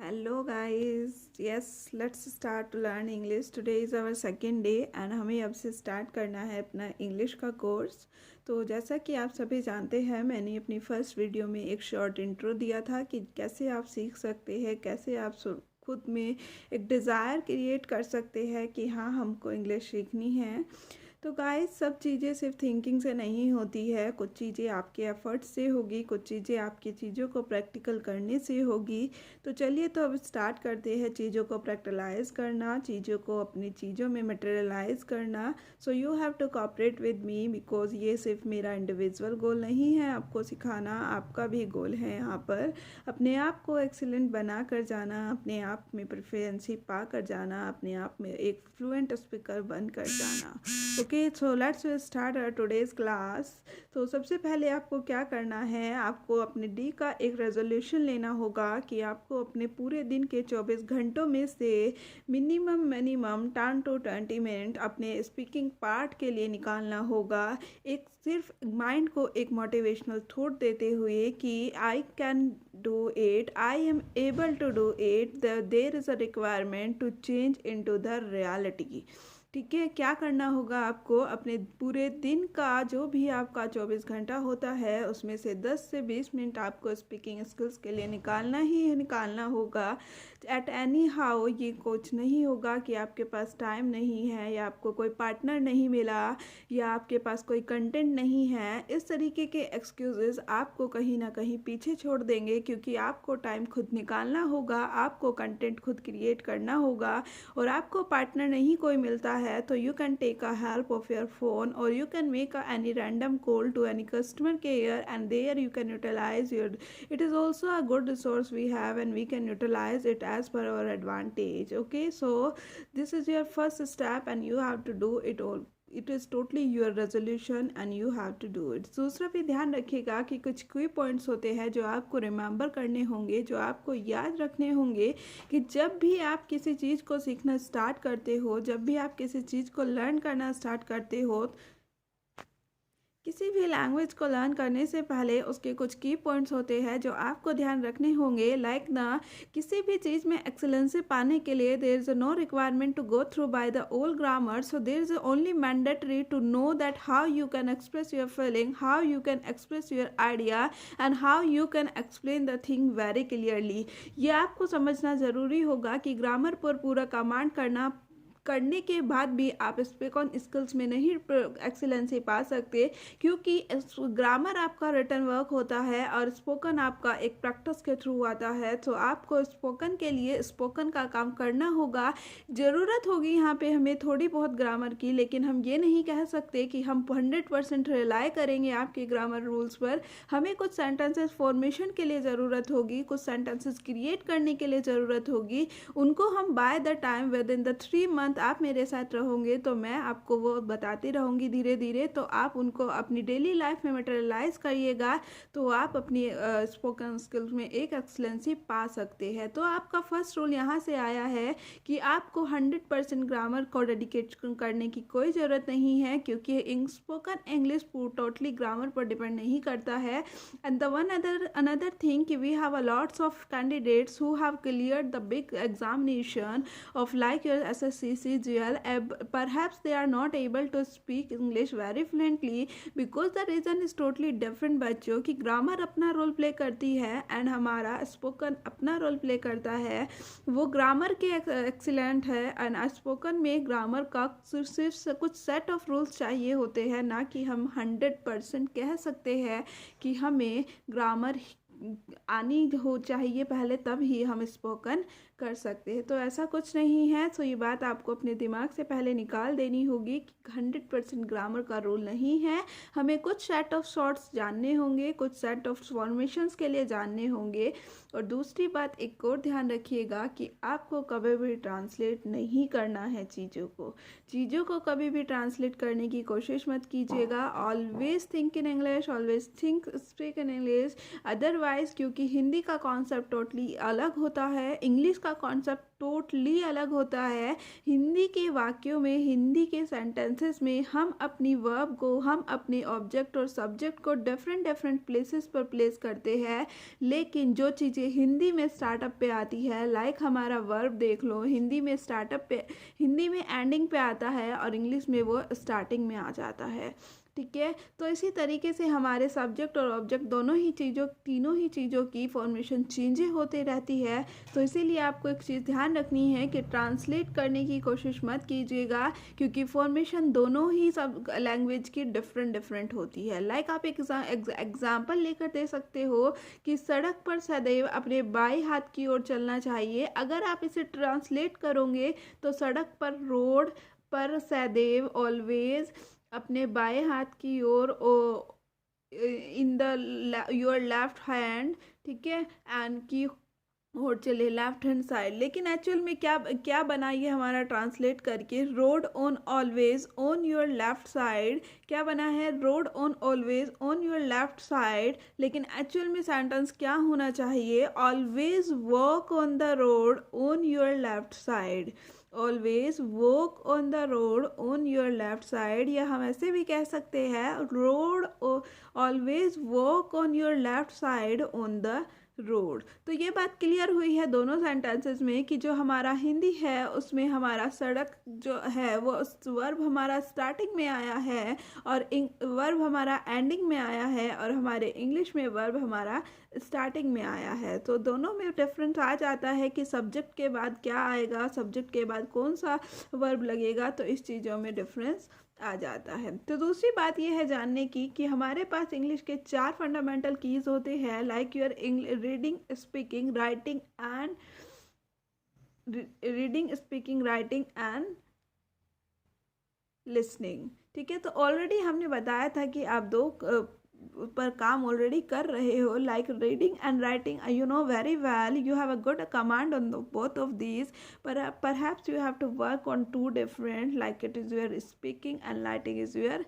Hello guys, yes, let's start to learn English. Today is our second day and हमें अब से start करना है अपना इंग्लिश का कोर्स। तो जैसा कि आप सभी जानते हैं, मैंने अपनी फर्स्ट वीडियो में एक शॉर्ट इंट्रो दिया था कि कैसे आप सीख सकते हैं, कैसे आप खुद में एक डिज़ायर क्रिएट कर सकते हैं कि हाँ हमको इंग्लिश सीखनी है। तो गाइस, सब चीज़ें सिर्फ थिंकिंग से नहीं होती है, कुछ चीज़ें आपके एफर्ट से होगी, कुछ चीज़ें आपकी चीज़ों को प्रैक्टिकल करने से होगी। तो चलिए तो अब स्टार्ट करते हैं चीज़ों को प्रैक्टिलाइज करना, चीज़ों को अपनी चीज़ों में मटेरियलाइज करना। So you have to cooperate with me because ये सिर्फ मेरा इंडिविजुअल गोल नहीं है आपको सिखाना, आपका भी गोल है यहाँ पर अपने आप को एक्सीलेंट बना कर जाना, अपने आप में प्रोफिशिएंसी पा कर जाना, अपने आप में एक फ्लुएंट स्पीकर बन कर जाना। Okay, so let's start our today's class. तो सबसे पहले आपको क्या करना है, आपको अपने डी का एक रेजोल्यूशन लेना होगा कि आपको अपने पूरे दिन के 24 घंटों में से मिनिमम 10 to 20 मिनट अपने स्पीकिंग पार्ट के लिए निकालना होगा। एक सिर्फ माइंड को एक मोटिवेशनल थॉट देते हुए कि I can do it, I am able to do it, there is a requirement to change into the reality. ठीक है, क्या करना होगा आपको, अपने पूरे दिन का जो भी आपका 24 घंटा होता है उसमें से 10 से 20 मिनट आपको स्पीकिंग स्किल्स के लिए निकालना ही निकालना होगा। एट एनी हाउ ये कुछ नहीं होगा कि आपके पास टाइम नहीं है या आपको कोई पार्टनर नहीं मिला या आपके पास कोई कंटेंट नहीं है। इस तरीके के एक्सक्यूजेस आपको कहीं ना कहीं पीछे छोड़ देंगे, क्योंकि आपको टाइम खुद निकालना होगा, आपको कंटेंट खुद क्रिएट करना होगा और आपको पार्टनर नहीं कोई मिलता है तो you can take a help of your phone और you can make any random call to any customer care and there you can utilize your, it is also a good resource we have and we can utilize it as per our advantage. Okay, so this is your first step and you have to do it all. It is totally your resolution and you have to do it. दूसरा भी ध्यान रखिएगा कि कुछ की points होते हैं जो आपको रिमेंबर करने होंगे, जो आपको याद रखने होंगे कि जब भी आप किसी चीज़ को सीखना स्टार्ट करते हो, जब भी आप किसी चीज़ को लर्न करना स्टार्ट करते हो, किसी भी लैंग्वेज को लर्न करने से पहले उसके कुछ की पॉइंट्स होते हैं जो आपको ध्यान रखने होंगे। लाइक ना, किसी भी चीज़ में एक्सेलेंसी पाने के लिए there is no requirement to go through by the old grammar, so there is only mandatory to know that how you can express your feeling, how you can express your idea and how you can explain the thing very clearly. ये आपको समझना ज़रूरी होगा कि grammar पर पूरा command करने के बाद भी आप स्पोकन स्किल्स में नहीं एक्सीलेंसी पा सकते, क्योंकि ग्रामर आपका रिटन वर्क होता है और स्पोकन आपका एक प्रैक्टिस के थ्रू आता है। तो आपको स्पोकन के लिए स्पोकन का काम करना होगा। ज़रूरत होगी यहाँ पे हमें थोड़ी बहुत ग्रामर की, लेकिन हम ये नहीं कह सकते कि हम 100% रिलाई करेंगे आपके ग्रामर रूल्स पर। हमें कुछ सेंटेंसेस फॉर्मेशन के लिए ज़रूरत होगी, कुछ सेंटेंसेस क्रिएट करने के लिए ज़रूरत होगी। उनको हम by the time with in the 3 month आप मेरे साथ रहोगे तो मैं आपको वो बताती रहूँगी धीरे धीरे, तो आप उनको अपनी डेली लाइफ में मटेरियलाइज करिएगा तो आप अपनी स्पोकन स्किल्स में एक एक्सलेंसी पा सकते हैं। तो आपका फर्स्ट रूल यहाँ से आया है कि आपको 100% ग्रामर को डेडिकेट करने की कोई ज़रूरत नहीं है, क्योंकि स्पोकन इंग्लिश टोटली ग्रामर पर डिपेंड नहीं करता है। And the one another thing कि we have a lots of candidates who have cleared the big examination of like your SSC, CGL, perhaps they are not able to speak English very fluently because the reason is totally different। बच्चों की grammar अपना role play करती है and हमारा spoken अपना role play करता है। वो ग्रामर के एक्सीलेंट है एंड स्पोकन में ग्रामर का सिर्फ कुछ सेट ऑफ रूल्स चाहिए होते हैं, ना कि हम 100% कह सकते हैं कि हमें ग्रामर आनी हो चाहिए पहले तब ही हम स्पोकन कर सकते हैं। तो ऐसा कुछ नहीं है। सो ये बात आपको अपने दिमाग से पहले निकाल देनी होगी कि 100% ग्रामर का रूल नहीं है। हमें कुछ सेट ऑफ शॉर्ट्स जानने होंगे, कुछ सेट ऑफ फॉर्मेशंस के लिए जानने होंगे। और दूसरी बात एक और ध्यान रखिएगा कि आपको कभी भी ट्रांसलेट नहीं करना है चीज़ों को कभी भी ट्रांसलेट करने की कोशिश मत कीजिएगा। Always think in English, always think speak in English, otherwise guys, क्योंकि हिंदी का कॉन्सेप्ट टोटली अलग होता है, इंग्लिश का कॉन्सेप्ट टोटली अलग होता है। हिंदी के वाक्यों में, हिंदी के सेंटेंसेस में हम अपनी वर्ब को, हम अपने ऑब्जेक्ट और सब्जेक्ट को डिफरेंट डिफरेंट प्लेसेस पर प्लेस करते हैं। लेकिन जो चीज़ें हिंदी में स्टार्टअप पे आती है, लाइक हमारा वर्ब देख लो, हिंदी में स्टार्टअप पे, हिंदी में एंडिंग पे आता है और इंग्लिश में वो स्टार्टिंग में आ जाता है। ठीक है, तो इसी तरीके से हमारे सब्जेक्ट और ऑब्जेक्ट दोनों ही चीज़ों, तीनों ही चीज़ों की फॉर्मेशन चेंजें होते रहती है। तो इसीलिए आपको एक चीज़ ध्यान रखनी है कि ट्रांसलेट करने की कोशिश मत कीजिएगा, क्योंकि फॉर्मेशन दोनों ही सब लैंग्वेज की डिफरेंट डिफरेंट होती है। लाइक आप एक एग्जाम्पल लेकर दे सकते हो कि सड़क पर सदैव अपने बाएं हाथ की ओर चलना चाहिए। अगर आप इसे ट्रांसलेट करोगे तो सड़क पर, रोड पर सदैव, ऑलवेज अपने बाएं हाथ की ओर, in the your left hand, ठीक है, एंड की और चले लेफ्ट हैंड साइड। लेकिन एक्चुअल में क्या क्या बना ये हमारा ट्रांसलेट करके, road on always on your left side, क्या बना है, road on always on your left side. लेकिन एक्चुअल में सेंटेंस क्या होना चाहिए, always walk on the road on your left side, always walk on the road on your left side. या हम ऐसे भी कह सकते हैं, road always walk on your left side on the road. तो ये बात क्लियर हुई है दोनों सेंटेंसेस में कि जो हमारा हिंदी है उसमें हमारा सड़क जो है वो वर्ब हमारा स्टार्टिंग में आया है और वर्ब हमारा एंडिंग में आया है, और हमारे इंग्लिश में वर्ब हमारा स्टार्टिंग में आया है। तो दोनों में डिफरेंस आ जाता है कि सब्जेक्ट के बाद क्या आएगा, सब्जेक्ट के बाद कौन सा वर्ब लगेगा, तो इस चीज़ों में डिफरेंस आ जाता है। तो दूसरी बात यह है जानने की कि हमारे पास इंग्लिश के 4 फंडामेंटल कीज होते हैं, like your reading, speaking, writing and listening. ठीक है, तो ऑलरेडी हमने बताया था कि आप दो पर काम ऑलरेडी कर रहे हो, like reading and writing, you know very well, you have a good command on both of these, perhaps you have to work on two different, like it is your speaking and writing is your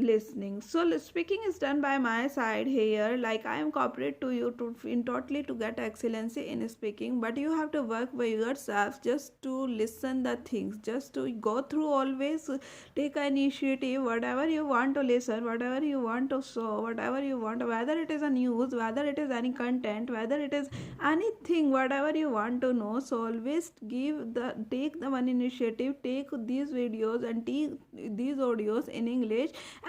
listening. So speaking is done by my side here, like I am cooperate to you to in totally to get excellency in speaking, but you have to work by yourself just to listen the things, just to go through, always take an initiative, whatever you want to listen, whatever you want to show, whatever you want, whether it is a news, whether it is any content, whether it is anything, whatever you want to know. So always take the one initiative, take these videos and take these audios in English,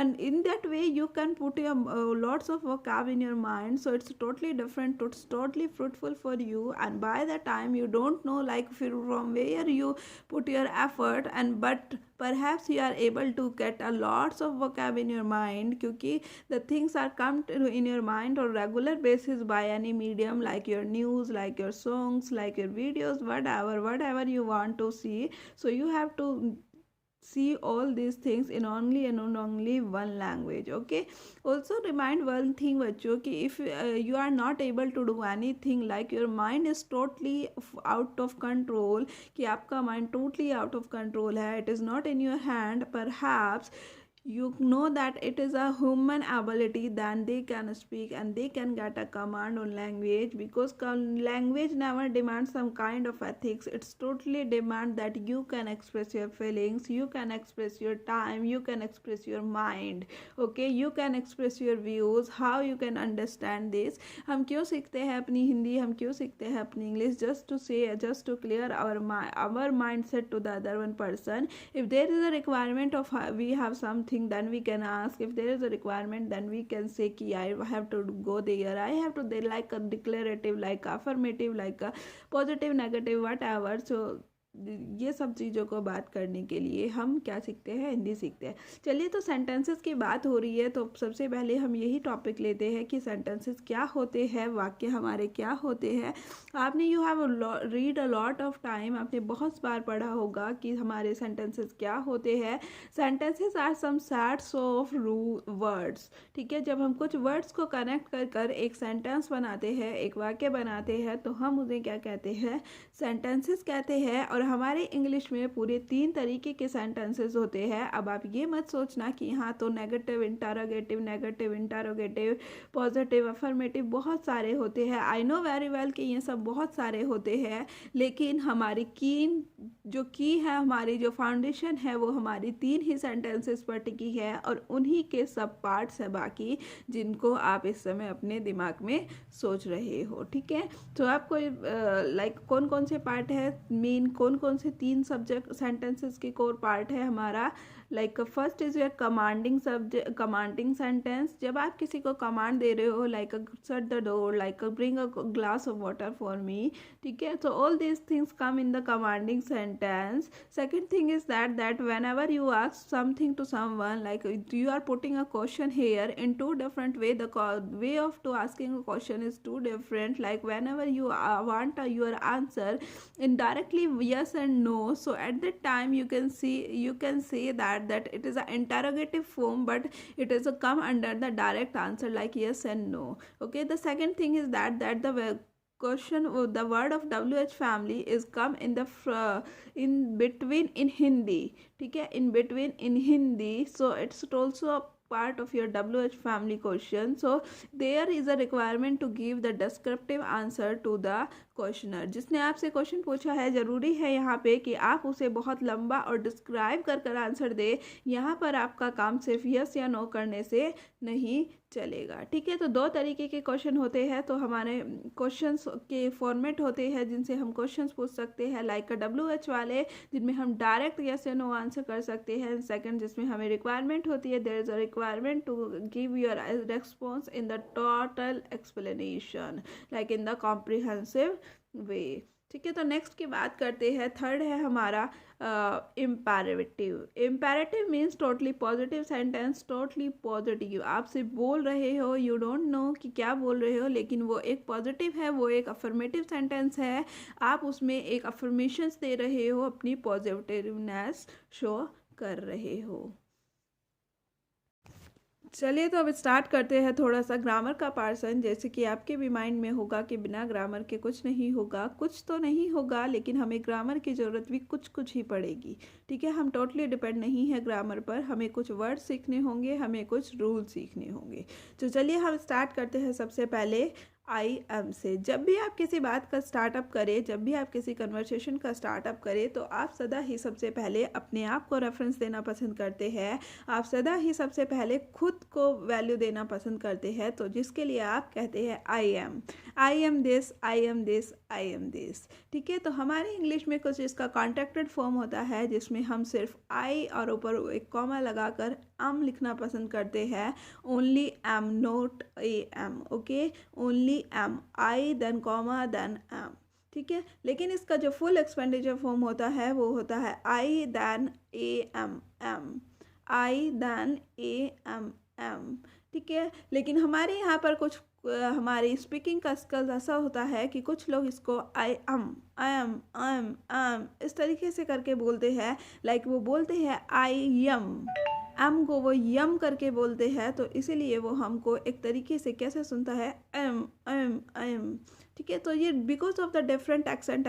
and in that way you can put your lots of vocab in your mind, so it's totally different, it's totally fruitful for you. And by the time you don't know like from where you put your effort, and but perhaps you are able to get a lots of vocab in your mind, because the things are come in your mind on regular basis by any medium, like your news, like your songs, like your videos, whatever you want to see. So you have to see all these things in only and only one language. Okay, also remind one thing बच्चों कि if you are not able to do anything, like your mind is totally out of control, कि आपका mind totally out of control है, it is not in your hand, perhaps you know that it is a human ability, then they can speak and they can get a command on language, because language never demands some kind of ethics, it's totally demand that you can express your feelings, you can express your time, you can express your mind. Okay, you can express your views, how you can understand this. हम क्यों सीखते हैं अपनी हिंदी, हम क्यों सीखते हैं अपनी English, just to clear our mindset to the other one person. If there is a requirement of we have something, then we can ask. If there is a requirement, then we can say ki I have to go there, I have to there, like a declarative, like affirmative, like a positive, negative, whatever. So ये सब चीज़ों को बात करने के लिए हम क्या सीखते हैं, हिंदी सीखते हैं। चलिए, तो सेंटेंसेस की बात हो रही है, तो सबसे पहले हम यही टॉपिक लेते हैं कि सेंटेंसेस क्या होते हैं, वाक्य हमारे क्या होते हैं। आपने you have read a lot of time, आपने बहुत बार पढ़ा होगा कि हमारे सेंटेंसेस क्या होते हैं। Sentences are some sets of words. ठीक है, जब हम कुछ वर्ड्स को कनेक्ट कर एक सेंटेंस बनाते हैं, एक वाक्य बनाते हैं, तो हम उन्हें क्या कहते हैं, सेंटेंसेस कहते हैं। और और हमारे इंग्लिश में पूरे 3 तरीके के सेंटेंसेस होते हैं। अब आप ये मत सोचना कि यहाँ तो नेगेटिव इंटरोगेटिव, पॉजिटिव, अफर्मेटिव बहुत सारे होते हैं। आई नो वेरी वेल कि ये सब बहुत सारे होते हैं, लेकिन हमारी की है, हमारी जो फाउंडेशन है वो हमारी 3 ही सेंटेंसेस पर टिकी है और उन्हीं के सब पार्ट्स हैं बाकी, जिनको आप इस समय अपने दिमाग में सोच रहे हो। ठीक है, तो आपको लाइक कौन कौन से पार्ट है, मेन कौन कौन से 3 सब्जेक्ट सेंटेंसेस के कोर पार्ट है हमारा। Like first is your commanding sentence. जब आप किसी को कमांड दे रहे हो, like shut the door, like bring a glass of water for me, ठीक है, तो all these things come in the commanding sentence. Second thing is that whenever you ask something to someone, like you are putting a question here in two different way, the way of to asking a question is two different. Like whenever you want your answer in directly yes and no, so at that time you can say that it is an interrogative form, but it is a come under the direct answer like yes and no. Okay, the second thing is that the question, the word of WH family is come in the in between in Hindi. ठीक है, in between in Hindi, so it's also a part of your WH family question. So there is a requirement to give the descriptive answer to the questioner. जिसने आपसे question पूछा है, ज़रूरी है यहाँ पे कि आप उसे बहुत लंबा और डिस्क्राइब कर आंसर दे. यहाँ पर आपका काम सिर्फ यस या नो करने से नहीं चलेगा. ठीक है, तो 2 तरीके के क्वेश्चन होते हैं. तो हमारे क्वेश्चंस के फॉर्मेट होते हैं जिनसे हम क्वेश्चंस पूछ सकते हैं, लाइक WH वाले जिनमें हम डायरेक्ट यस या नो आंसर कर सकते हैं. सेकंड, जिसमें हमें रिक्वायरमेंट होती है, there is a requirement to give your response in the total explanation, like in the comprehensive way. ठीक है, तो नेक्स्ट की बात करते हैं. थर्ड है हमारा imperative. Imperative means totally positive sentence. Totally positive, आपसे बोल रहे हो, यू डोंट नो कि क्या बोल रहे हो, लेकिन वो एक पॉजिटिव है, वो एक अफर्मेटिव सेंटेंस है. आप उसमें एक अफर्मेशंस दे रहे हो, अपनी पॉजिटिवनेस शो कर रहे हो. चलिए, तो अब स्टार्ट करते हैं थोड़ा सा ग्रामर का पार्सन. जैसे कि आपके भी माइंड में होगा कि बिना ग्रामर के कुछ नहीं होगा. कुछ तो नहीं होगा, लेकिन हमें ग्रामर की ज़रूरत भी कुछ ही पड़ेगी. ठीक है, हम टोटली डिपेंड नहीं है ग्रामर पर. हमें कुछ वर्ड सीखने होंगे, हमें कुछ रूल सीखने होंगे. तो चलिए हम स्टार्ट करते हैं सबसे पहले आई एम से. जब भी आप किसी बात का स्टार्टअप करें, जब भी आप किसी कन्वर्सेशन का स्टार्टअप करें, तो आप सदा ही सबसे पहले अपने आप को रेफरेंस देना पसंद करते हैं. आप सदा ही सबसे पहले खुद को वैल्यू देना पसंद करते हैं. तो जिसके लिए आप कहते हैं I am this, I am this, I am this. ठीक है, तो हमारे इंग्लिश में कुछ इसका कॉन्ट्रैक्टेड फॉर्म होता है जिसमें हम सिर्फ आई और ऊपर एक कॉमा लगाकर एम लिखना पसंद करते हैं. Only M, note A M. Okay, only M, I then comma then M. ठीक है, लेकिन इसका जो फुल एक्सपेंडिचर फॉर्म होता है वो होता है I then A M M, I then A M M. ठीक है, लेकिन हमारे यहाँ पर कुछ हमारी स्पीकिंग का स्किल्स ऐसा होता है कि कुछ लोग इसको आई एम इस तरीके से करके बोलते हैं. लाइक वो बोलते हैं आई एम को वो यम करके बोलते हैं. तो इसीलिए वो हमको एक तरीके से कैसे सुनता है, एम. ठीक है, तो ये because of the different accent